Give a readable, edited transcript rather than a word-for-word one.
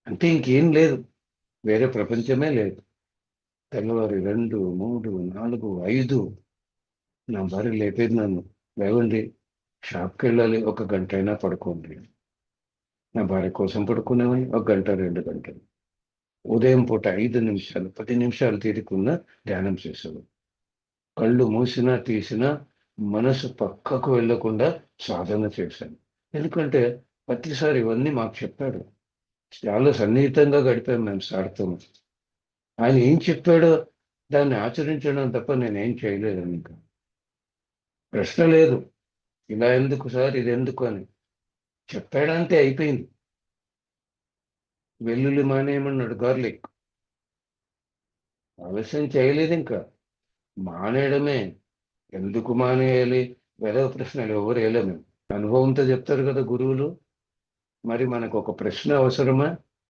అంటే ఇంకేం లేదు, వేరే ప్రపంచమే లేదు. తెల్లవారి 2, 3, 4, 5 నా భార్య లేపేది నన్ను. లేవండి, షాప్కి వెళ్ళాలి, 1 గంట అయినా పడుకోండి. నా భార్య కోసం పడుకునేవాడిని 1 గంట, 2 గంటలు. ఉదయం పూట 5 నిమిషాలు, 10 నిమిషాలు తీరుకున్న ధ్యానం చేసేవాడు. కళ్ళు మూసినా తీసినా మనసు పక్కకు వెళ్లకుండా సాధన చేశాను. ఎందుకంటే ప్రతిసారి ఇవన్నీ మాకు చెప్పాడు. చాలా సన్నిహితంగా గడిపాం మేము సార్తో. ఆయన ఏం చెప్పాడో దాన్ని ఆచరించడం తప్ప నేనేం చేయలేదు. ఇంకా ప్రశ్న లేదు, ఇలా ఎందుకు సార్, ఇది ఎందుకు అని. చెప్పాడంటే అయిపోయింది. వెల్లుల్లి మానేయమన్నాడు, గార్లిక్. ఆలస్యం చేయలేదు ఇంకా, మానేయడమే. ఎందుకు మానేయాలి? వెధవ ప్రశ్నలు ఎవరు వేయలేము. అనుభవంతో చెప్తారు కదా గురువులు. మరి మనకు ఒక ప్రశ్న అవసరమా?